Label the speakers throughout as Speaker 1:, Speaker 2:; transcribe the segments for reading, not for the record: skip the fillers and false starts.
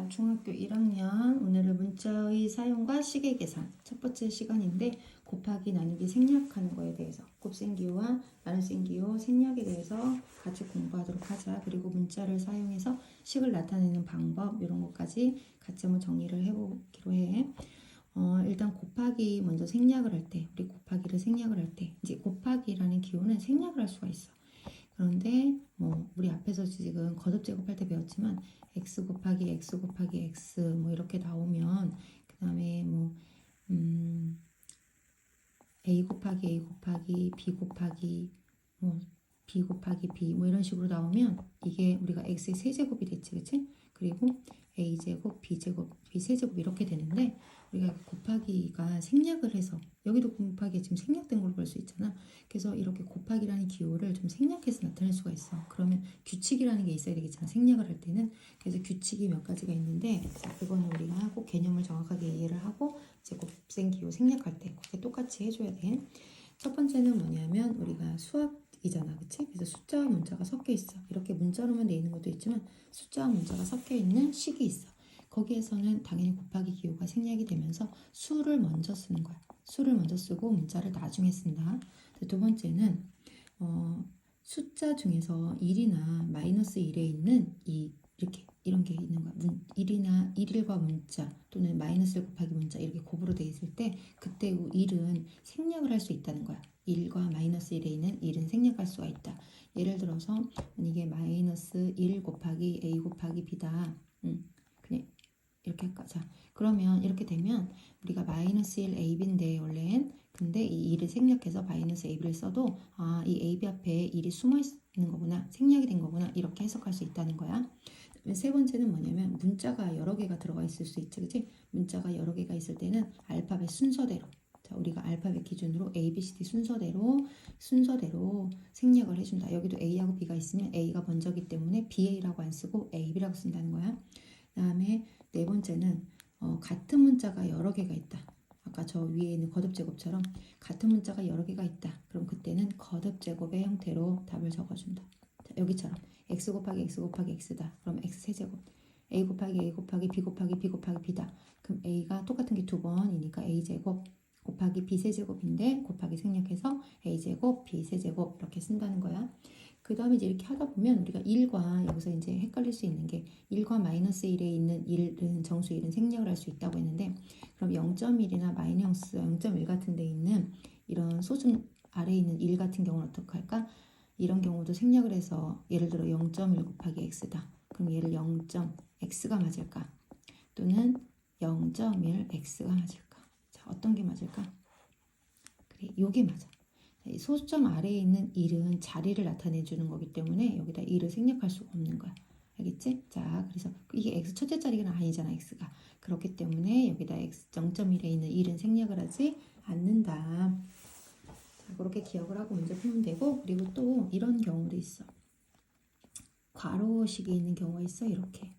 Speaker 1: 자, 중학교 1학년 오늘은 문자의 사용과 시계 계산 첫 번째 시간인데 곱하기 나누기 생략하는 거에 대해서 곱셈기호와 나눗셈기호 생략에 대해서 같이 공부하도록 하자. 그리고 문자를 사용해서 식을 나타내는 방법 이런 것까지 같이 한번 정리를 해보기로 해. 일단 곱하기 먼저 생략을 할 때 우리 곱하기를 생략을 할 때 이제 곱하기라는 기호는 생략을 할 수가 있어. 그런데 뭐 우리 앞에서 지금 거듭 제곱할 때 배웠지만 x 곱하기 x 곱하기 x 뭐 이렇게 나오면 그 다음에 뭐 a 곱하기 a 곱하기 b 곱하기 뭐 b 곱하기 b 뭐 이런 식으로 나오면 이게 우리가 x의 세제곱이 됐지, 그치? 그리고 a제곱 b제곱 b세제곱 이렇게 되는데 우리가 곱하기가 생략을 해서 여기도 곱하기 지금 생략된 걸로 볼 수 있잖아. 그래서 이렇게 곱하기라는 기호를 좀 생략해서 나타낼 수가 있어. 그러면 규칙이라는 게 있어야 되겠잖아, 생략을 할 때는. 그래서 규칙이 몇 가지가 있는데 자, 그거는 우리가 꼭 개념을 정확하게 이해를 하고 이제 곱셈 기호 생략할 때 그렇게 똑같이 해줘야 돼. 첫 번째는 뭐냐면 우리가 수학이잖아, 그치? 그래서 숫자와 문자가 섞여 있어. 이렇게 문자로만 돼 있는 것도 있지만 숫자와 문자가 섞여 있는 식이 있어. 거기에서는 당연히 곱하기 기호가 생략이 되면서 수를 먼저 쓰는 거야. 수를 먼저 쓰고 문자를 나중에 쓴다. 두 번째는 숫자 중에서 1이나 마이너스 1에 있는 이렇게 이런 게 있는 거야. 1이나 1일과 문자 또는 마이너스 1 곱하기 문자 이렇게 곱으로 돼 있을 때 그때 1은 생략을 할 수 있다는 거야. 1과 마이너스 1에 있는 1은 생략할 수가 있다. 예를 들어서 이게 마이너스 1 곱하기 a 곱하기 b다. 그냥 이렇게 할까? 자, 그러면 이렇게 되면 우리가 마이너스 1 ab인데 원래는 근데 이 1을 생략해서 마이너스 ab를 써도 이 ab 앞에 1이 숨어 있는 거구나, 생략이 된 거구나 이렇게 해석할 수 있다는 거야. 세 번째는 뭐냐면 문자가 여러 개가 들어가 있을 수 있지, 그치? 문자가 여러 개가 있을 때는 알파벳 순서대로 자, 우리가 알파벳 기준으로 A, B, C, D 순서대로 생략을 해준다. 여기도 A하고 B가 있으면 A가 먼저기 때문에 BA라고 안 쓰고 AB라고 쓴다는 거야. 그 다음에 네 번째는 같은 문자가 여러 개가 있다. 아까 저 위에 있는 거듭제곱처럼 같은 문자가 여러 개가 있다. 그럼 그때는 거듭제곱의 형태로 답을 적어준다. 자, 여기처럼 x 곱하기 x 곱하기 x다. 그럼 x 세제곱 a 곱하기 a 곱하기 b 곱하기 b 곱하기 b다. 그럼 a가 똑같은 게 두 번이니까 a제곱 곱하기 b세제곱인데 곱하기 생략해서 a제곱 b세제곱 이렇게 쓴다는 거야. 그 다음에 이제 이렇게 하다 보면 우리가 1과 여기서 이제 헷갈릴 수 있는 게 1과 마이너스 1에 있는 1은 정수 1은 생략을 할 수 있다고 했는데 그럼 0.1이나 마이너스 0.1 같은 데 있는 이런 소중 아래에 있는 1 같은 경우는 어떻게 할까? 이런 경우도 생략을 해서 예를 들어 0.1 곱하기 x다. 그럼 얘를 0.x가 맞을까? 또는 0.1x가 맞을까? 자, 어떤 게 맞을까? 그래, 요게 맞아. 소수점 아래에 있는 1은 자리를 나타내 주는 거기 때문에 여기다 1을 생략할 수가 없는 거야. 알겠지? 자, 그래서 이게 x 첫째 자리가 아니잖아, x가. 그렇기 때문에 여기다 x 0.1에 있는 1은 생략을 하지 않는다. 자, 그렇게 기억을 하고 문제 풀면 되고, 그리고 또 이런 경우도 있어. 괄호식이 있는 경우가 있어, 이렇게.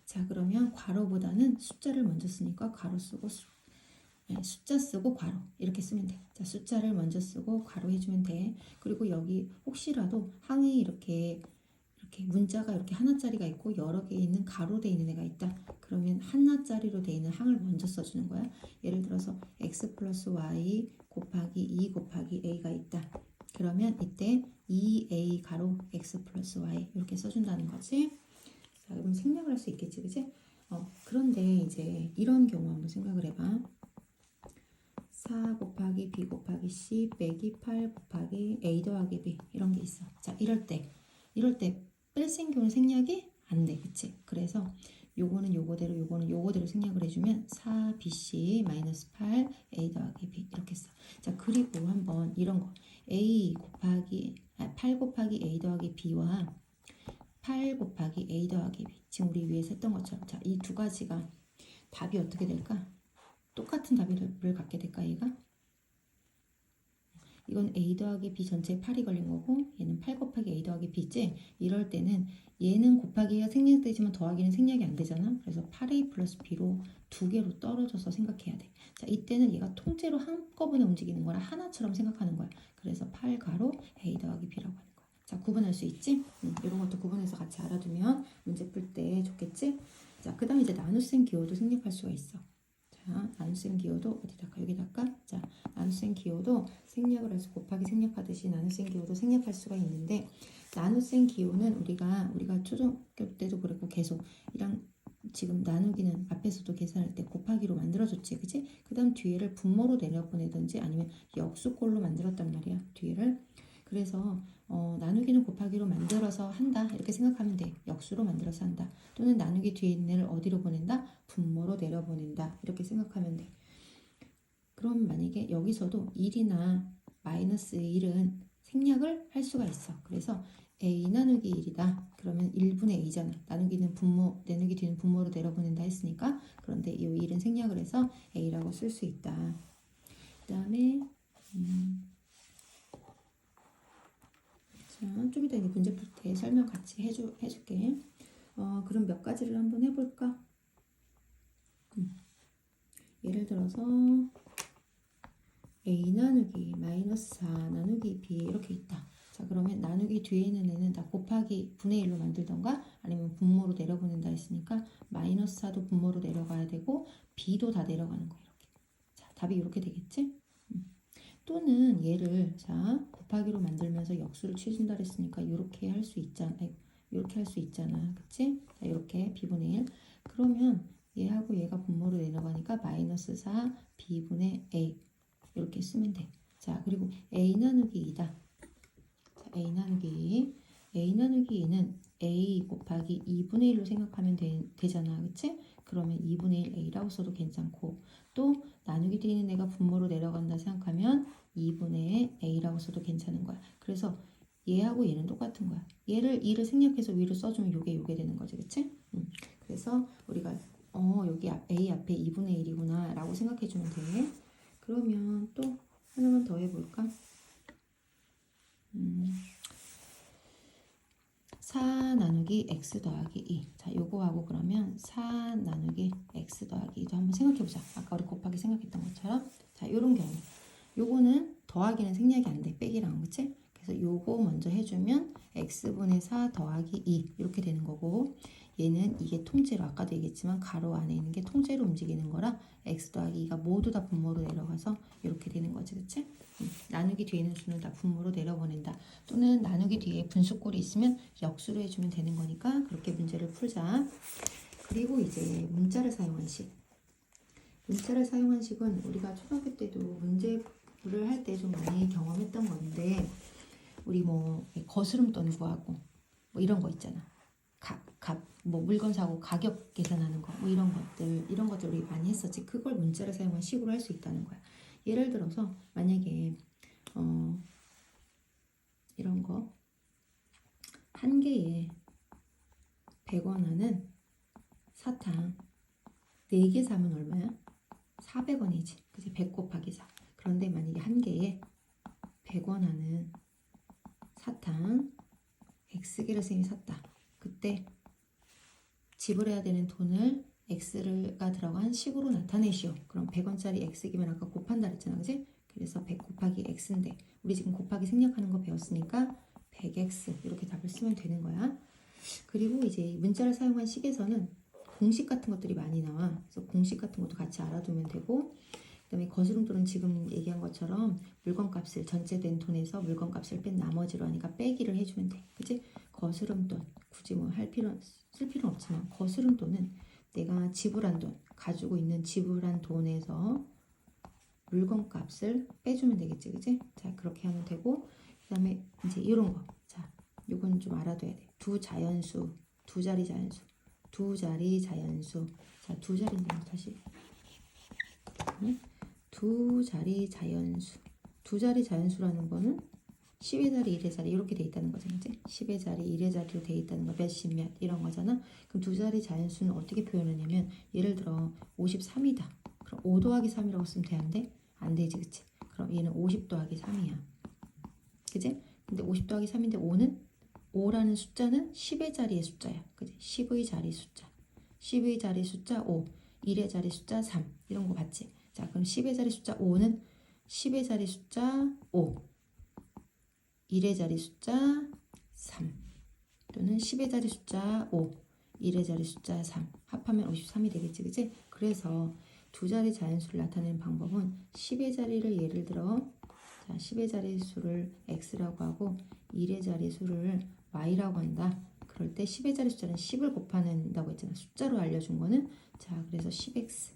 Speaker 1: 자, 그러면 괄호보다는 숫자를 먼저 쓰니까 괄호 쓰고 숫자 쓰고 괄호 이렇게 쓰면 돼. 자, 숫자를 먼저 쓰고 괄호 해주면 돼. 그리고 여기 혹시라도 항이 이렇게 문자가 이렇게 하나짜리가 있고 여러 개 있는 가로돼 있는 애가 있다. 그러면 하나짜리로 돼 있는 항을 먼저 써주는 거야. 예를 들어서 x 플러스 y 곱하기 2 곱하기 a가 있다. 그러면 이때 2a 가로 x 플러스 y 이렇게 써준다는 거지. 자, 그럼 생략을 할 수 있겠지, 그치? 그런데 이제 이런 경우 한번 생각을 해봐. 4 곱하기 b 곱하기 c 빼기 8 곱하기 a 더하기 b 이런 게 있어. 자, 이럴 때 뺄셈기호는 생략이 안 돼, 그치? 그래서 요거는 요거대로 생략을 해주면 4bc 마이너스 8 a 더하기 b 이렇게 써. 자, 그리고 한번 이런 거 8 곱하기 a 더하기 b와 8 곱하기 a 더하기 b 지금 우리 위에서 했던 것처럼 자, 이 두 가지가 답이 어떻게 될까? 똑같은 답을 갖게 될까, 얘가? 이건 a 더하기 b 전체에 8이 걸린 거고 얘는 8 곱하기 a 더하기 b지? 이럴 때는 얘는 곱하기가 생략되지만 더하기는 생략이 안 되잖아. 그래서 8a 플러스 b로 두 개로 떨어져서 생각해야 돼. 자, 이때는 얘가 통째로 한꺼번에 움직이는 거라 하나처럼 생각하는 거야. 그래서 8 가로 a 더하기 b라고 하는 거야. 자, 구분할 수 있지? 이런 것도 구분해서 같이 알아두면 문제 풀 때 좋겠지? 자, 그 다음에 이제 나눗셈 기호도 생략할 수가 있어. 자, 나눗셈 기호도 어디다가 여기다가 자, 나눗셈 기호도 생략을 해서 곱하기 생략하듯이 나눗셈 기호도 생략할 수가 있는데 나눗셈 기호는 우리가 초등학교 때도 그랬고 계속 이랑 지금 나누기는 앞에서도 계산할 때 곱하기로 만들어줬지, 그치? 그 다음 뒤에를 분모로 내려보내든지 아니면 역수꼴로 만들었단 말이야, 뒤에를. 그래서 나누기는 곱하기로 만들어서 한다 이렇게 생각하면 돼. 역수로 만들어서 한다. 또는 나누기 뒤에 있는 애를 어디로 보낸다? 분모로 내려보낸다 이렇게 생각하면 돼. 그럼 만약에 여기서도 1이나 마이너스 1은 생략을 할 수가 있어. 그래서 a 나누기 1이다. 그러면 1분의 a잖아. 나누기 뒤는 분모로 내려보낸다 했으니까. 그런데 이 1은 생략을 해서 a라고 쓸 수 있다. 그 다음에 자, 좀 이따 이제 문제 풀 때 설명 같이 해줄게. 그럼 몇 가지를 한번 해볼까? 예를 들어서 a 나누기 마이너스 4 나누기 b 이렇게 있다. 자, 그러면 나누기 뒤에 있는 애는 다 곱하기 분의 1로 만들던가 아니면 분모로 내려보낸다 했으니까 마이너스 4도 분모로 내려가야 되고 b도 다 내려가는 거야. 이렇게. 자, 답이 이렇게 되겠지? 또는 얘를 자 곱하기로 만들면서 역수를 취준다 했으니까 이렇게 할 수 있잖아. 이렇게 할 수 있잖아. 그치? 자, 이렇게 b분의 1. 그러면 얘하고 얘가 분모로 내려가니까 마이너스 4 b분의 a 이렇게 쓰면 돼. 자, 그리고 a 나누기 2다. 자, a 나누기 2는 a 곱하기 2분의 1로 생각하면 되잖아. 그치? 그러면 2분의 1 a라고 써도 괜찮고 또 나누기 뒤에 있는 애가 분모로 내려간다 생각하면 2분의 a라고 써도 괜찮은 거야. 그래서 얘하고 얘는 똑같은 거야. 얘를 2를 생략해서 위로 써주면 요게 되는 거지. 그치? 그래서 우리가 여기 a 앞에 2분의 1이구나 라고 생각해주면 돼. 그러면 또 하나만 더 해볼까? 4 나누기 x 더하기 2. 자, 요거하고 그러면 4 나누기 x 더하기 2도 한번 생각해보자. 아까 우리 곱하기 생각했던 것처럼. 자, 요런 경우. 요거는 더하기는 생략이 안 돼. 빼기랑, 그치? 그래서 요거 먼저 해주면 x분의 4 더하기 2 이렇게 되는 거고 얘는 이게 통째로 아까도 얘기했지만 가로 안에 있는 게 통째로 움직이는 거라 x 더하기 2가 모두 다 분모로 내려가서 이렇게 되는 거지. 그치? 나누기 뒤에 있는 수는 다 분모로 내려보낸다. 또는 나누기 뒤에 분수꼴이 있으면 역수로 해주면 되는 거니까 그렇게 문제를 풀자. 그리고 이제 문자를 사용한 식. 문자를 사용한 식은 우리가 초등학교 때도 문제를 할 때 좀 많이 경험했던 건데 우리 뭐 거스름돈 구하고 뭐 이런 거 있잖아. 뭐 물건 사고 가격 계산하는 거 뭐 이런 것들 우리 많이 했었지. 그걸 문자를 사용한 식으로 할 수 있다는 거야. 예를 들어서 만약에 이런 거 한 개에 100원 하는 사탕 4개 사면 얼마야? 400원이지. 그치? 100 곱하기 4. 그런데 만약에 한 개에 100원 하는 사탕 X개를 쌤이 샀다. 그때 지불해야 되는 돈을 X가 들어간 식으로 나타내시오. 그럼 100원짜리 X기면 아까 곱한다 그랬잖아. 그치? 그래서 100 곱하기 X인데 우리 지금 곱하기 생략하는 거 배웠으니까 100X 이렇게 답을 쓰면 되는 거야. 그리고 이제 문자를 사용한 식에서는 공식 같은 것들이 많이 나와. 그래서 공식 같은 것도 같이 알아두면 되고 그 다음에 거스름돈은 지금 얘기한 것처럼 물건값을 전체된 돈에서 물건값을 뺀 나머지로 하니까 빼기를 해주면 돼. 그치? 거스름돈 굳이 뭐 쓸 필요는 없지만 거스름돈은 내가 지불한 돈 가지고 있는 지불한 돈에서 물건값을 빼주면 되겠지. 그치? 자, 그렇게 하면 되고 그 다음에 이제 이런 거. 자, 요건 좀 알아둬야 돼. 두 자연수, 두 자리 자연수, 두 자리 자연수. 자, 두 자리인데요. 다시. 두 자리 자연수. 두 자리 자연수라는 거는 10의 자리, 1의 자리 이렇게 돼 있다는 거죠. 이제 10의 자리, 1의 자리로 돼 있다는 거 몇십 몇 이런 거잖아. 그럼 두 자리 자연수는 어떻게 표현하냐면 예를 들어 53이다. 그럼 5 더하기 3이라고 쓰면 되는데 안 되지. 그치? 그럼 얘는 50 더하기 3이야. 그치? 근데 50 더하기 3인데 5라는 숫자는 10의 자리의 숫자야. 그치? 10의 자리 숫자. 10의 자리 숫자 5, 1의 자리 숫자 3 이런 거 봤지? 자, 그럼 10의 자리 숫자 5는 10의 자리 숫자 5, 1의 자리 숫자 3 또는 10의 자리 숫자 5, 1의 자리 숫자 3 합하면 53이 되겠지, 그치? 그래서 두 자리 자연수를 나타내는 방법은 10의 자리를 예를 들어 자 10의 자리 수를 x라고 하고 1의 자리 수를 y라고 한다. 그럴 때 10의 자리 숫자는 10을 곱한다고 했잖아. 숫자로 알려준 거는 자 그래서 10x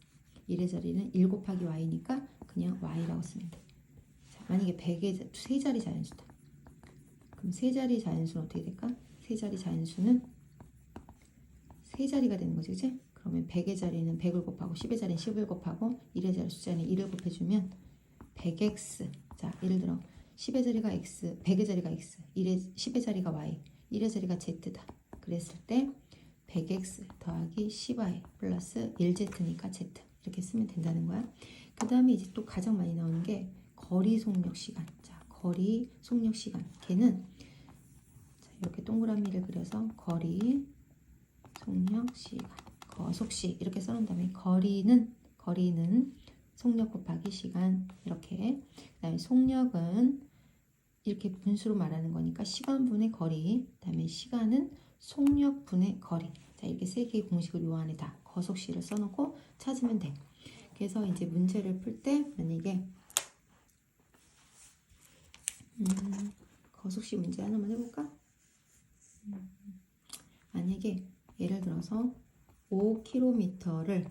Speaker 1: 1의 자리는 1 곱하기 y니까 그냥 y라고 쓰면 돼. 자, 만약에 100의 세 자리 자연수다. 그럼 세 자리 자연수는 어떻게 될까? 세 자리 자연수는 세 자리가 되는 거지, 그치? 그러면 100의 자리는 100을 곱하고 10의 자리는 10을 곱하고 1의 자리 숫자는 1을 곱해주면 100x 자 예를 들어 10의 자리가 x 100의 자리가 x 10의 자리가 y 1의 자리가 z다. 그랬을 때 100x 더하기 10y 플러스 1z니까 z 이렇게 쓰면 된다는 거야. 그 다음에 이제 또 가장 많이 나오는 게 거리 속력 시간. 자 거리 속력 시간 걔는 자, 이렇게 동그라미를 그려서 거리 속력 시간 거속시 이렇게 써놓은 다음에 거리는 속력 곱하기 시간 이렇게 그 다음에 속력은 이렇게 분수로 말하는 거니까 시간분의 거리 그 다음에 시간은 속력분의 거리 자 이렇게 세 개의 공식을 요 안에 다 거속시를 써놓고 찾으면 돼. 그래서 이제 문제를 풀 때 만약에 거속시 문제 하나만 해볼까? 만약에 예를 들어서 5km를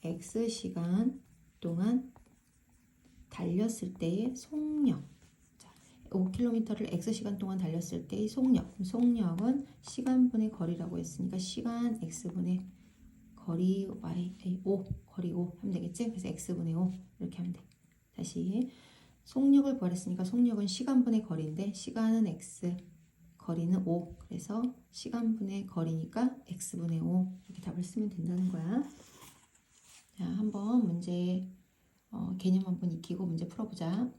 Speaker 1: x시간 동안 달렸을 때의 속력 자, 5km를 x시간 동안 달렸을 때의 속력은 시간분의 거리라고 했으니까 시간 x분의 거리 y 5 거리 5 하면 되겠지? 그래서 x분의 5 이렇게 하면 돼. 다시 속력을 구하랬으니까 속력은 시간분의 거리인데 시간은 x 거리는 5 그래서 시간분의 거리니까 x분의 5 이렇게 답을 쓰면 된다는 거야. 자 한번 문제 개념 한번 익히고 문제 풀어보자.